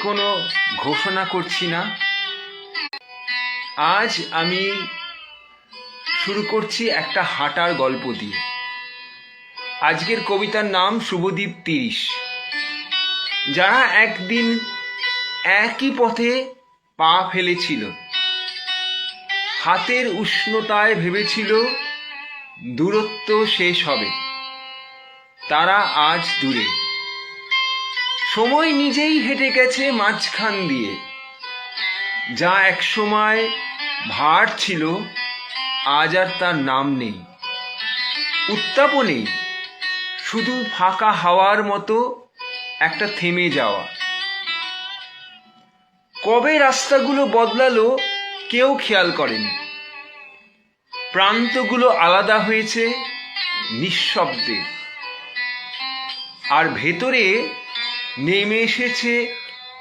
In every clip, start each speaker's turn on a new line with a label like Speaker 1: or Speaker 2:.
Speaker 1: কোনো ঘোষণা করছি না। আজ আমি শুরু করছি একটা হাঁটার গল্প দিয়ে। আজকের কবিতার নাম শুভদ্বীপ 30। যারা একদিন একই পথে পা ফেলেছিল, হাতের উষ্ণতায় ভেবেছিল দূরত্ব শেষ হবে, তারা আজ দূরে। সময় নিজেই হেঁটে গেছে মাঝখান দিয়ে। যা একসময় ভার ছিল, আজ আর তার নাম নেই। উত্তাপ নেই, শুধু ফাঁকা হাওয়ার মতো একটা থেমে যাওয়া। কবে রাস্তাগুলো বদলালো কেউ খেয়াল করেনি। প্রান্তগুলো আলাদা হয়েছে নিঃশব্দে, আর ভেতরে নেমে এসেছে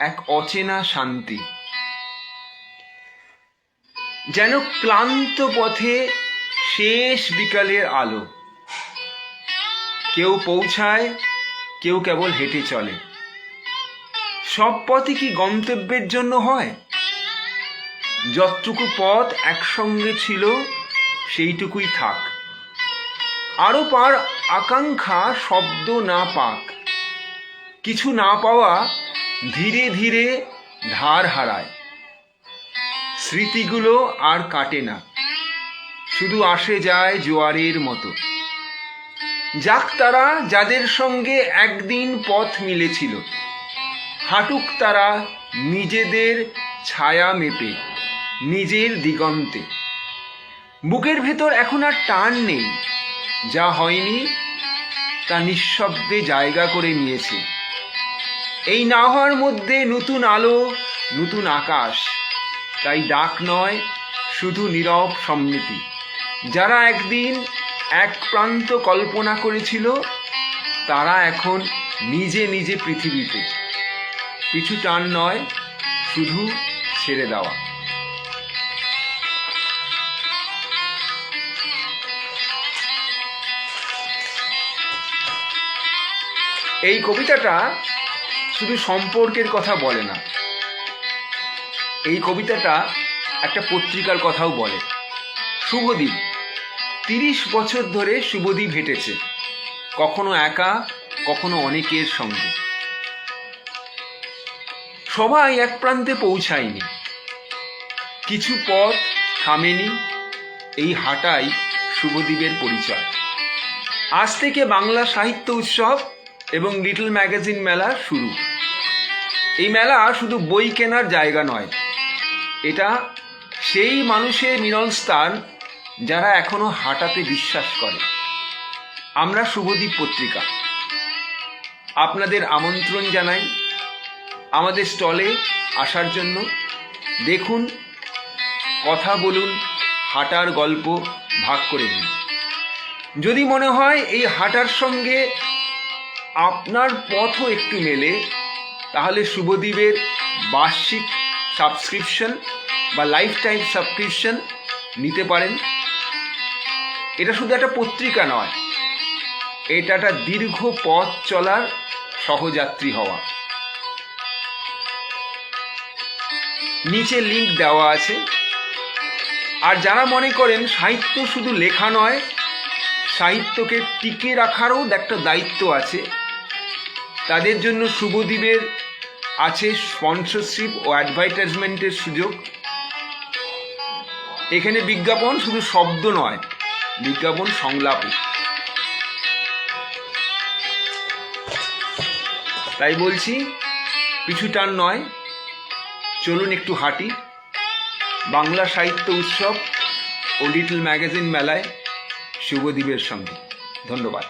Speaker 1: এক অচেনা শান্তি। যেন ক্লান্ত পথে শেষ বিকালের আলো। কেউ পৌঁছায়, কেউ কেবল হেঁটে চলে। সব পথই কি গন্তব্যের জন্য হয়? যতটুকু পথ একসঙ্গে ছিল সেইটুকুই থাক। আরো পার আকাঙ্ক্ষা শব্দ না পাক। কিছু না পাওয়া ধীরে ধীরে ধার হারায়। স্মৃতিগুলো আর কাটে না, শুধু আসে যায় জোয়ারের মতো। যাক তারা, যাদের সঙ্গে একদিন পথ মিলেছিল। হাঁটুক তারা নিজেদের ছায়া মেপে, নিজের দিগন্তে। বুকের ভেতর এখন আর টান নেই। যা হয়নি তা নিঃশব্দে জায়গা করে নিয়েছে। এই না হওয়ার মধ্যে নতুন আলো, নতুন আকাশ। তাই ডাক নয়, শুধু নীরব সম্মতি। যারা একদিন এক প্রান্ত কল্পনা করেছিল, তারা এখন নিজে নিজে পৃথিবীতে। পিছু টান নয়, শুধু ছেড়ে দেওয়া। এই কবিতাটা শুধু সম্পর্কের কথা বলে না, এই কবিতাটা একটা পত্রিকার কথাও বলে। শুভদ্বীপ 30 বছর ধরে শুভদ্বীপ হেঁটেছে, কখনো একা, কখনো অনেকের সঙ্গে। সবাই এক প্রান্তে পৌঁছায়নি, কিছু পথ থামেনি। এই হাঁটাই শুভদ্বীপের পরিচয়। আজ থেকে বাংলা সাহিত্য উৎসব এবং লিটল ম্যাগাজিন মেলা শুরু। এই মেলা শুধু বই কেনার জায়গা নয়, এটা সেই মানুষের মিলনস্থান যারা এখনো হাঁটাতে বিশ্বাস করে। আমরা শুভদ্বীপ পত্রিকা আপনাদের আমন্ত্রণ জানাই আমাদের স্টলে আসার জন্য। দেখুন, কথা বলুন, হাঁটার গল্প ভাগ করে নিন। যদি মনে হয় এই হাঁটার সঙ্গে আপনার পথও একটু মেলে, তাহলে শুভদ্বীপের বার্ষিক সাবস্ক্রিপশন বা লাইফ টাইম সাবস্ক্রিপশন নিতে পারেন। এটা শুধু একটা পত্রিকা নয়, এটা একটা দীর্ঘ পথ চলার সহযাত্রী হওয়া। নিচে লিংক দেওয়া আছে। আর যারা মনে করেন সাহিত্য শুধু লেখা নয়, সাহিত্যকে টিকে রাখারও একটা দায়িত্ব আছে, তাদের জন্য শুভদ্বীপের আছে স্পন্সরশিপ ও অ্যাডভার্টাইজমেন্টের সুযোগ। এখানে বিজ্ঞাপন শুধু শব্দ নয়, বিজ্ঞাপন সংলাপও। তাই বলছি, পিছু টান নয়, চলুন একটু হাঁটি বাংলা সাহিত্য উৎসব ও লিটল ম্যাগাজিন মেলায় শুভদ্বীপের সঙ্গে। ধন্যবাদ।